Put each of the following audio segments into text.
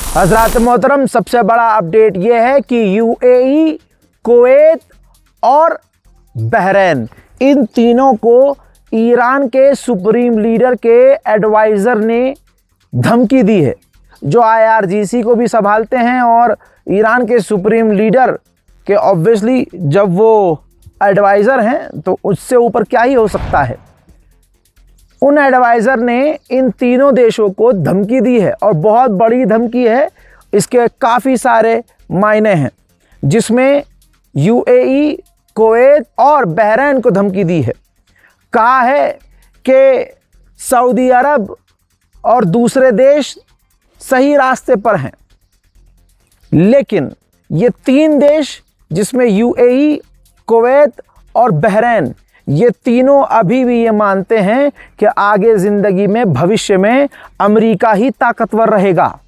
हज़रात मोहतरम, सबसे बड़ा अपडेट ये है कि यूएई, कुवैत और बहरीन, इन तीनों को ईरान के सुप्रीम लीडर के एडवाइज़र ने धमकी दी है, जो आईआरजीसी को भी संभालते हैं और ईरान के सुप्रीम लीडर के ऑब्वियसली जब वो एडवाइज़र हैं तो उससे ऊपर क्या ही हो सकता है। उन एडवाइज़र ने इन तीनों देशों को धमकी दी है और बहुत बड़ी धमकी है। इसके काफ़ी सारे मायने हैं, जिसमें यूएई, कुवैत और बहरीन को धमकी दी है। कहा है कि सऊदी अरब और दूसरे देश सही रास्ते पर हैं, लेकिन ये तीन देश जिसमें यूएई, कुवैत और बहरीन, ये तीनों अभी भी ये मानते हैं कि आगे ज़िंदगी में, भविष्य में अमेरिका ही ताकतवर रहेगा।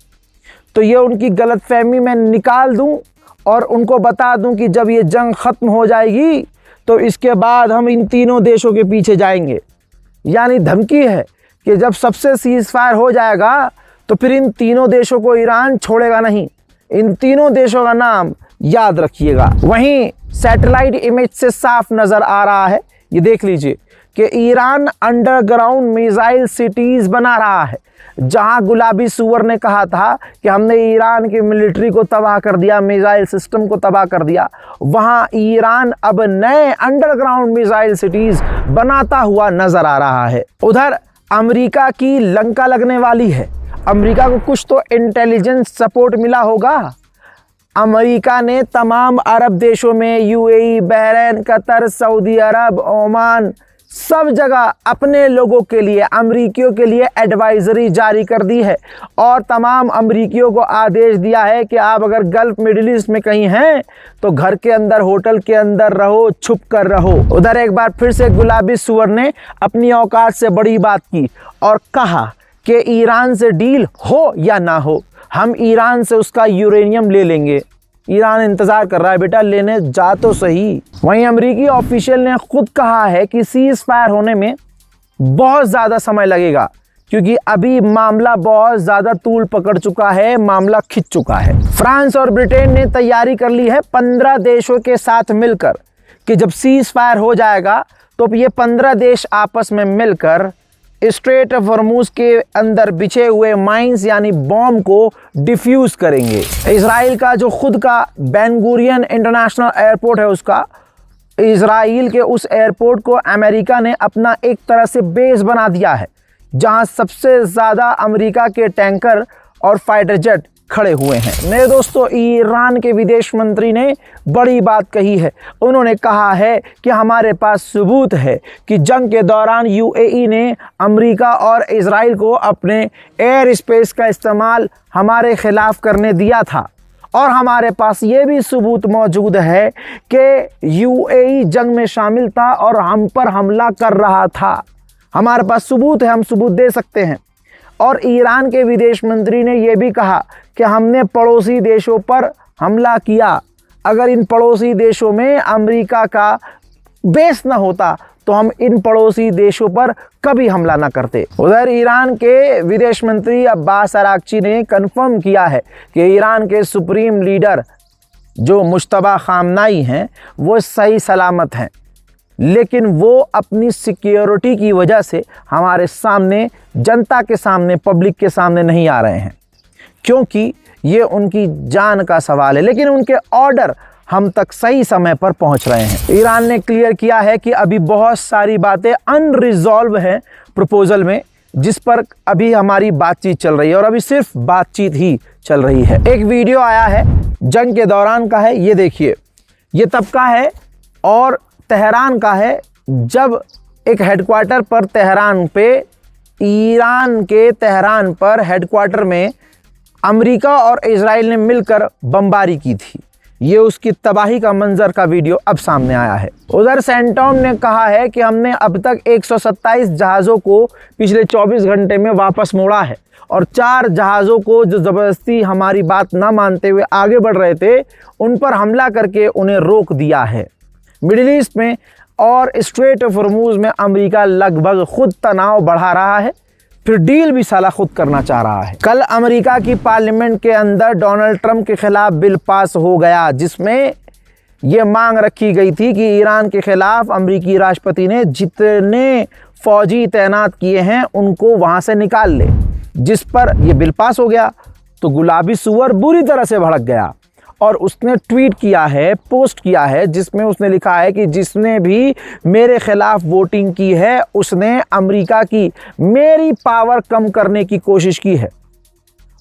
तो ये उनकी गलतफहमी मैं निकाल दूं और उनको बता दूं कि जब ये जंग ख़त्म हो जाएगी तो इसके बाद हम इन तीनों देशों के पीछे जाएंगे। यानी धमकी है कि जब सबसे सीज़ फायर हो जाएगा तो फिर इन तीनों देशों को ईरान छोड़ेगा नहीं। इन तीनों देशों का नाम याद रखिएगा। वहीं सैटेलाइट इमेज से साफ नज़र आ रहा है, ये देख लीजिए कि ईरान अंडरग्राउंड मिसाइल सिटीज़ बना रहा है। जहां गुलाबी सुअर ने कहा था कि हमने ईरान की मिलिट्री को तबाह कर दिया, मिसाइल सिस्टम को तबाह कर दिया, वहां ईरान अब नए अंडरग्राउंड मिसाइल सिटीज़ बनाता हुआ नज़र आ रहा है। उधर अमेरिका की लंका लगने वाली है। अमेरिका को कुछ तो इंटेलिजेंस सपोर्ट मिला होगा। अमेरिका ने तमाम अरब देशों में, यूएई, बहरीन, कतर, सऊदी अरब, ओमान, सब जगह अपने लोगों के लिए, अमरीकियों के लिए एडवाइजरी जारी कर दी है और तमाम अमरीकियों को आदेश दिया है कि आप अगर गल्फ मिडिल ईस्ट में कहीं हैं तो घर के अंदर, होटल के अंदर रहो, छुप कर रहो। उधर एक बार फिर से गुलाबी सुअर ने अपनी औकात से बड़ी बात की और कहा कि ईरान से डील हो या ना हो, हम ईरान से उसका यूरेनियम ले लेंगे। ईरान इंतज़ार कर रहा है, बेटा लेने जा तो सही। वहीं अमेरिकी ऑफिशियल ने खुद कहा है कि सीज़ फायर होने में बहुत ज़्यादा समय लगेगा, क्योंकि अभी मामला बहुत ज़्यादा तूल पकड़ चुका है, मामला खिंच चुका है। फ्रांस और ब्रिटेन ने तैयारी कर ली है 15 देशों के साथ मिलकर कि जब सीज़ फायर हो जाएगा तो ये 15 देश आपस में मिलकर स्ट्रेट ऑफ हॉर्मुज़ के अंदर बिछे हुए माइंस यानी बॉम्ब को डिफ्यूज़ करेंगे। इजराइल का जो खुद का बेन गुरियन इंटरनेशनल एयरपोर्ट है, उसका, इजराइल के उस एयरपोर्ट को अमेरिका ने अपना एक तरह से बेस बना दिया है, जहां सबसे ज़्यादा अमेरिका के टैंकर और फाइटर जेट खड़े हुए हैं। मेरे दोस्तों, ईरान के विदेश मंत्री ने बड़ी बात कही है। उन्होंने कहा है कि हमारे पास सबूत है कि जंग के दौरान यूएई ने अमेरिका और इजराइल को अपने एयर स्पेस का इस्तेमाल हमारे खिलाफ करने दिया था और हमारे पास ये भी सबूत मौजूद है कि यूएई जंग में शामिल था और हम पर हमला कर रहा था। हमारे पास सबूत है, हम सबूत दे सकते हैं। और ईरान के विदेश मंत्री ने यह भी कहा कि हमने पड़ोसी देशों पर हमला किया। अगर इन पड़ोसी देशों में अमेरिका का बेस न होता तो हम इन पड़ोसी देशों पर कभी हमला न करते। उधर ईरान के विदेश मंत्री अब्बास अरागची ने कन्फर्म किया है कि ईरान के सुप्रीम लीडर जो मुश्तबा खामनाई हैं वो सही सलामत हैं, लेकिन वो अपनी सिक्योरिटी की वजह से हमारे सामने, जनता के सामने, पब्लिक के सामने नहीं आ रहे हैं, क्योंकि ये उनकी जान का सवाल है। लेकिन उनके ऑर्डर हम तक सही समय पर पहुंच रहे हैं। ईरान ने क्लियर किया है कि अभी बहुत सारी बातें अनरिजॉल्व हैं प्रपोजल में, जिस पर अभी हमारी बातचीत चल रही है और अभी सिर्फ बातचीत ही चल रही है। एक वीडियो आया है जंग के दौरान का है, ये देखिए। ये तब का है और तेहरान का है, जब एक हेडक्वार्टर पर तेहरान पे, ईरान के तेहरान पर हेडक्वार्टर में अमेरिका और इजराइल ने मिलकर बमबारी की थी। ये उसकी तबाही का मंजर का वीडियो अब सामने आया है। उधर सेंटॉम ने कहा है कि हमने अब तक 127 जहाज़ों को पिछले 24 घंटे में वापस मोड़ा है और 4 जहाज़ों को जो ज़बरदस्ती हमारी बात ना मानते हुए आगे बढ़ रहे थे, उन पर हमला करके उन्हें रोक दिया है। मिडिल ईस्ट में और स्ट्रेट ऑफ हॉर्मुज़ में अमेरिका लगभग खुद तनाव बढ़ा रहा है, फिर डील भी साला खुद करना चाह रहा है। कल अमेरिका की पार्लियामेंट के अंदर डोनाल्ड ट्रंप के खिलाफ बिल पास हो गया, जिसमें यह मांग रखी गई थी कि ईरान के खिलाफ अमेरिकी राष्ट्रपति ने जितने फौजी तैनात किए हैं उनको वहां से निकाल ले। जिस पर यह बिल पास हो गया तो गुलाबी सुअर बुरी तरह से भड़क गया और उसने ट्वीट किया है, पोस्ट किया है, जिसमें उसने लिखा है कि जिसने भी मेरे खिलाफ वोटिंग की है उसने अमेरिका की मेरी पावर कम करने की कोशिश की है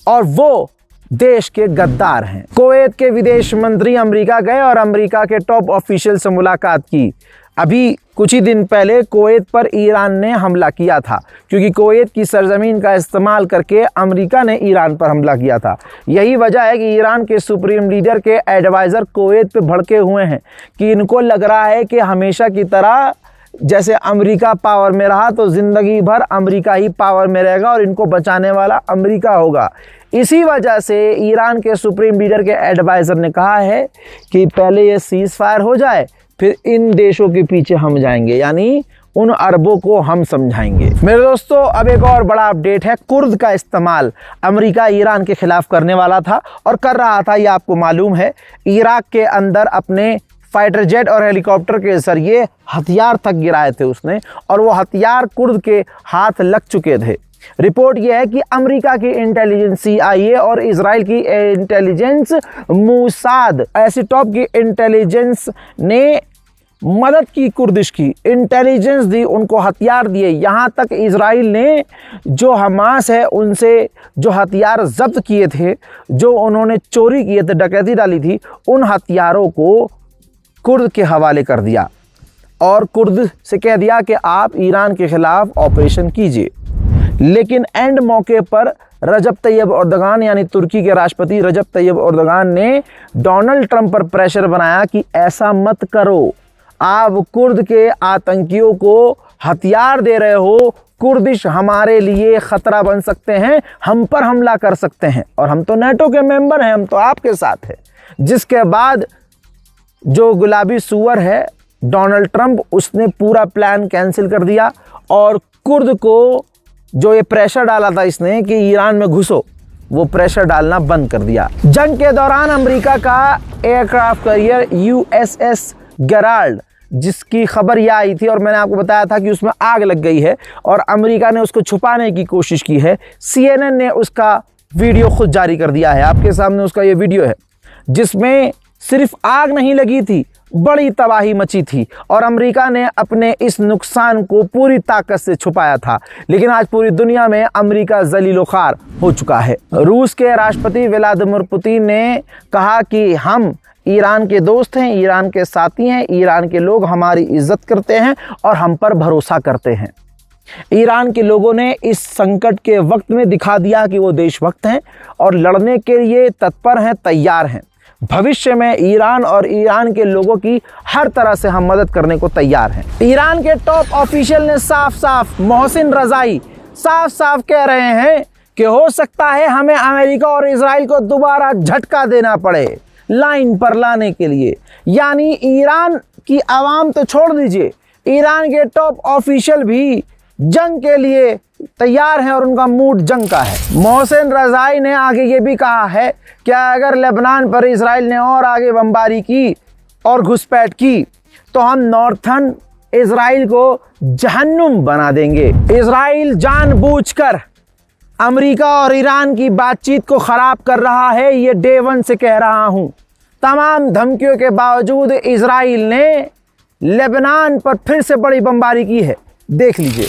और वो देश के गद्दार हैं। कुवैत के विदेश मंत्री अमेरिका गए और अमेरिका के टॉप ऑफिशियल से मुलाकात की। अभी कुछ ही दिन पहले कुवैत पर ईरान ने हमला किया था, क्योंकि कुवैत की सरजमीन का इस्तेमाल करके अमेरिका ने ईरान पर हमला किया था। यही वजह है कि ईरान के सुप्रीम लीडर के एडवाइज़र कुवैत पे भड़के हुए हैं कि इनको लग रहा है कि हमेशा की तरह जैसे अमेरिका पावर में रहा तो ज़िंदगी भर अमेरिका ही पावर में रहेगा और इनको बचाने वाला अमेरिका होगा। इसी वजह से ईरान के सुप्रीम लीडर के एडवाइज़र ने कहा है कि पहले ये सीज़ फायर हो जाए, फिर इन देशों के पीछे हम जाएंगे, यानी उन अरबों को हम समझाएंगे। मेरे दोस्तों, अब एक और बड़ा अपडेट है। कुर्द का इस्तेमाल अमेरिका ईरान के खिलाफ करने वाला था और कर रहा था, ये आपको मालूम है। इराक के अंदर अपने फाइटर जेट और हेलीकॉप्टर के जरिए हथियार तक गिराए थे उसने, और वो हथियार कुर्द के हाथ लग चुके थे। रिपोर्ट यह है कि अमेरिका की इंटेलिजेंस CIA और इजराइल की इंटेलिजेंस मूसाद, ऐसी टॉप की इंटेलिजेंस ने मदद की, कुर्दिश की इंटेलिजेंस दी, उनको हथियार दिए। यहाँ तक इजराइल ने जो हमास है उनसे जो हथियार जब्त किए थे, जो उन्होंने चोरी किए थे, डकैती डाली थी, उन हथियारों को कुर्द के हवाले कर दिया और कुर्द से कह दिया कि आप ईरान के खिलाफ ऑपरेशन कीजिए। लेकिन एंड मौके पर रजब तैयब एर्दोगान यानी तुर्की के राष्ट्रपति रजब तैयब एर्दोगान ने डोनाल्ड ट्रंप पर प्रेशर बनाया कि ऐसा मत करो, आप कुर्द के आतंकियों को हथियार दे रहे हो, कुर्दिश हमारे लिए खतरा बन सकते हैं, हम पर हमला कर सकते हैं और हम तो नेटो के मेंबर हैं, हम तो आपके साथ हैं। जिसके बाद जो गुलाबी सुअर है डोनाल्ड ट्रंप, उसने पूरा प्लान कैंसिल कर दिया और कुर्द को जो ये प्रेशर डाला था इसने कि ईरान में घुसो, वो प्रेशर डालना बंद कर दिया। जंग के दौरान अमेरिका का एयरक्राफ्ट कैरियर USS गेराल्ड, जिसकी खबर यह आई थी और मैंने आपको बताया था कि उसमें आग लग गई है और अमेरिका ने उसको छुपाने की कोशिश की है। CNN ने उसका वीडियो खुद जारी कर दिया है, आपके सामने उसका ये वीडियो है, जिसमें सिर्फ आग नहीं लगी थी, बड़ी तबाही मची थी और अमेरिका ने अपने इस नुकसान को पूरी ताकत से छुपाया था। लेकिन आज पूरी दुनिया में अमेरिका जलीलो-ख्वार हो चुका है। रूस के राष्ट्रपति व्लादिमीर पुतिन ने कहा कि हम ईरान के दोस्त हैं, ईरान के साथी हैं, ईरान के लोग हमारी इज्जत करते हैं और हम पर भरोसा करते हैं। ईरान के लोगों ने इस संकट के वक्त में दिखा दिया कि वो देशभक्त हैं और लड़ने के लिए तत्पर हैं, तैयार हैं। भविष्य में ईरान और ईरान के लोगों की हर तरह से हम मदद करने को तैयार हैं। ईरान के टॉप ऑफिशियल ने साफ साफ, मोहसिन रजाई साफ साफ कह रहे हैं कि हो सकता है हमें अमेरिका और इजराइल को दोबारा झटका देना पड़े लाइन पर लाने के लिए। यानी ईरान की आवाम तो छोड़ दीजिए, ईरान के टॉप ऑफिशियल भी जंग के लिए तैयार हैं और उनका मूड जंग का है। मोहसिन रजाई ने आगे ये भी कहा है कि अगर लेबनान पर इजराइल ने और आगे बमबारी की और घुसपैठ की तो हम नॉर्थर्न इजराइल को जहन्नुम बना देंगे। इजराइल जानबूझकर अमेरिका और ईरान की बातचीत को खराब कर रहा है, ये डे 1 से कह रहा हूं। तमाम धमकियों के बावजूद इजराइल ने लेबनान पर फिर से बड़ी बमबारी की है, देख लीजिए।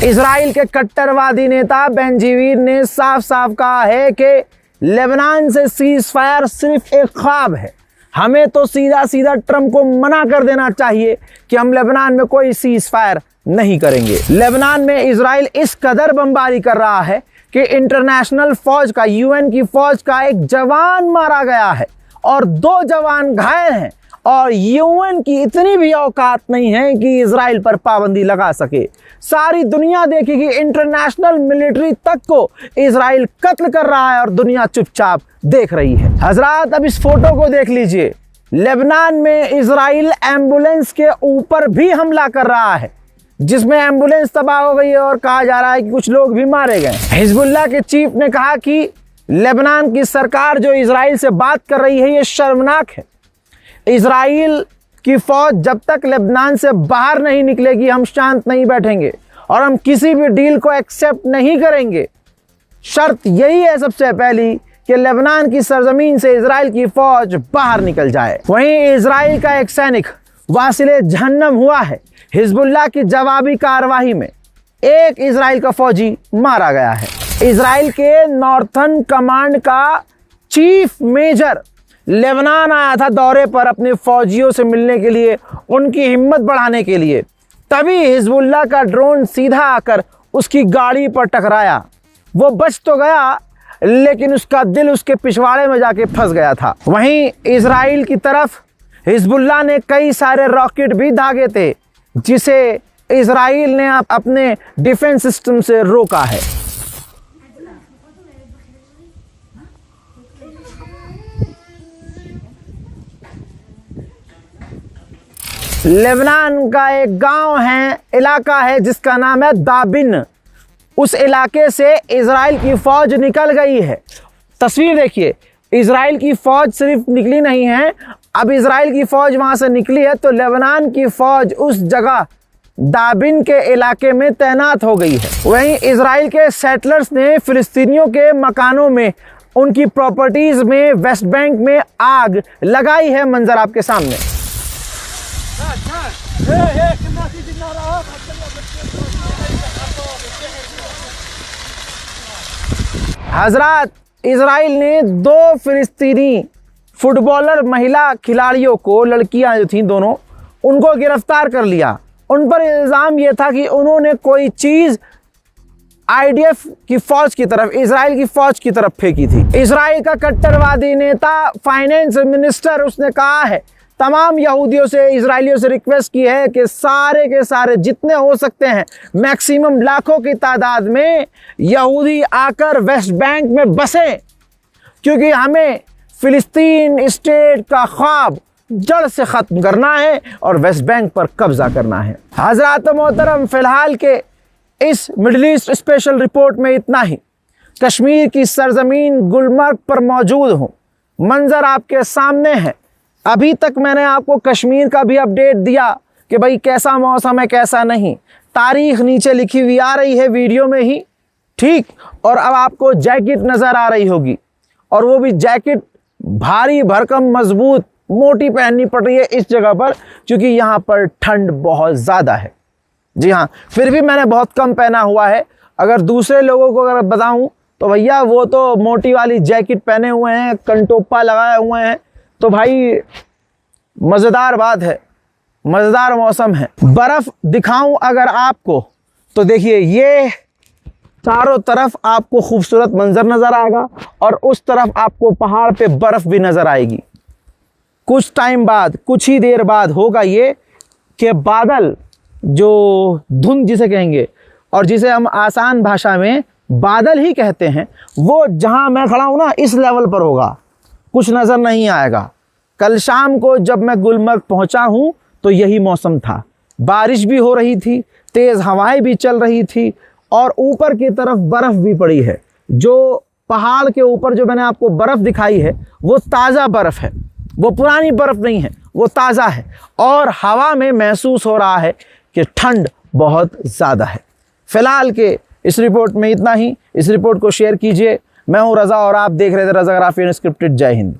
इजराइल के कट्टरवादी नेता बेंजीवीर ने साफ साफ कहा है कि लेबनान से सीज फायर सिर्फ एक ख्वाब है। हमें तो सीधा सीधा ट्रंप को मना कर देना चाहिए कि हम लेबनान में कोई सीज फायर नहीं करेंगे। लेबनान में इजराइल इस कदर बमबारी कर रहा है कि इंटरनेशनल फौज का, यूएन की फौज का एक जवान मारा गया है और 2 जवान घायल हैं, और यूएन की इतनी भी औकात नहीं है कि इजराइल पर पाबंदी लगा सके। सारी दुनिया देखेगी, इंटरनेशनल मिलिट्री तक को इजराइल कत्ल कर रहा है और दुनिया चुपचाप देख रही है। हजरात, अब इस फोटो को देख लीजिए। लेबनान में इजराइल एम्बुलेंस के ऊपर भी हमला कर रहा है, जिसमें एम्बुलेंस तबाह हो गई है और कहा जा रहा है कि कुछ लोग भी मारे गए। हिजबुल्लाह के चीफ ने कहा कि लेबनान की सरकार जो इजराइल से बात कर रही है, ये शर्मनाक है। इजराइल की फौज जब तक लेबनान से बाहर नहीं निकलेगी, हम शांत नहीं बैठेंगे और हम किसी भी डील को एक्सेप्ट नहीं करेंगे। शर्त यही है सबसे पहली कि लेबनान की सरजमीन से इजराइल की फौज बाहर निकल जाए। वहीं इजराइल का एक सैनिक वासिले जहन्नम हुआ है। हिजबुल्लाह की जवाबी कार्रवाई में एक इजराइल का फौजी मारा गया है। इजराइल के नॉर्थर्न कमांड का चीफ मेजर लेबनान आया था दौरे पर अपने फौजियों से मिलने के लिए, उनकी हिम्मत बढ़ाने के लिए। तभी हिजबुल्लाह का ड्रोन सीधा आकर उसकी गाड़ी पर टकराया। वो बच तो गया, लेकिन उसका दिल उसके पिछवाड़े में जाके फंस गया था। वहीं इजराइल की तरफ हिजबुल्लाह ने कई सारे रॉकेट भी दागे थे, जिसे इजराइल ने अपने डिफेंस सिस्टम से रोका है। लेबनान का एक गांव है, इलाका है जिसका नाम है दाबिन। उस इलाके से इजराइल की फौज निकल गई है। तस्वीर देखिए, इजराइल की फौज सिर्फ निकली नहीं है, अब इजराइल की फौज वहां से निकली है तो लेबनान की फौज उस जगह दाबिन के इलाके में तैनात हो गई है। वहीं इजराइल के सेटलर्स ने फिलिस्तीनियों के मकानों में, उनकी प्रॉपर्टीज में, वेस्ट बैंक में आग लगाई है। मंजर आपके सामने। हजरात, इजराइल ने 2 फिलिस्तीनी फुटबॉलर महिला खिलाड़ियों को, लड़कियां जो थीं दोनों, उनको गिरफ्तार कर लिया। उन पर इल्ज़ाम यह था कि उन्होंने कोई चीज़ आईडीएफ की फौज की तरफ, इजराइल की फौज की तरफ फेंकी थी। इजराइल का कट्टरवादी नेता, फाइनेंस मिनिस्टर, उसने कहा है तमाम यहूदियों से, इजरायलियों से रिक्वेस्ट की है कि सारे के सारे जितने हो सकते हैं, मैक्सिमम लाखों की तादाद में यहूदी आकर वेस्ट बैंक में बसें, क्योंकि हमें फिलिस्तीन स्टेट का ख्वाब जड़ से ख़त्म करना है और वेस्ट बैंक पर कब्जा करना है। हज़रात मोहतरम, फ़िलहाल के इस मिडल ईस्ट स्पेशल रिपोर्ट में इतना ही। कश्मीर की सरजमीन गुलमर्ग पर मौजूद हूँ, मंजर आपके सामने है। अभी तक मैंने आपको कश्मीर का भी अपडेट दिया कि भाई कैसा मौसम है, कैसा नहीं। तारीख नीचे लिखी हुई आ रही है वीडियो में ही, ठीक। और अब आपको जैकेट नज़र आ रही होगी, और वो भी जैकेट भारी भरकम मजबूत मोटी पहननी पड़ रही है इस जगह पर, क्योंकि यहाँ पर ठंड बहुत ज़्यादा है। जी हाँ, फिर भी मैंने बहुत कम पहना हुआ है। अगर दूसरे लोगों को अगर बताऊँ तो भैया वो तो मोटी वाली जैकेट पहने हुए हैं, कंटोपा लगाए हुए हैं। तो भाई मज़ेदार बात है, मज़ेदार मौसम है। बर्फ़ दिखाऊं अगर आपको तो देखिए, ये चारों तरफ आपको खूबसूरत मंजर नज़र आएगा और उस तरफ आपको पहाड़ पे बर्फ़ भी नज़र आएगी। कुछ टाइम बाद, कुछ ही देर बाद होगा ये कि बादल, जो धुंध जिसे कहेंगे और जिसे हम आसान भाषा में बादल ही कहते हैं, वो जहाँ मैं खड़ा हूँ ना, इस लेवल पर होगा, कुछ नज़र नहीं आएगा। कल शाम को जब मैं गुलमर्ग पहुँचा हूँ तो यही मौसम था। बारिश भी हो रही थी, तेज़ हवाएं भी चल रही थी और ऊपर की तरफ बर्फ़ भी पड़ी है। जो पहाड़ के ऊपर जो मैंने आपको बर्फ़ दिखाई है वो ताज़ा बर्फ़ है, वो पुरानी बर्फ़ नहीं है, वो ताज़ा है। और हवा में महसूस हो रहा है कि ठंड बहुत ज़्यादा है। फ़िलहाल के इस रिपोर्ट में इतना ही। इस रिपोर्ट को शेयर कीजिए। मैं हूँ रज़ा और आप देख रहे थे रज़ाग्राफी अनस्क्रिप्टेड। जय हिंद।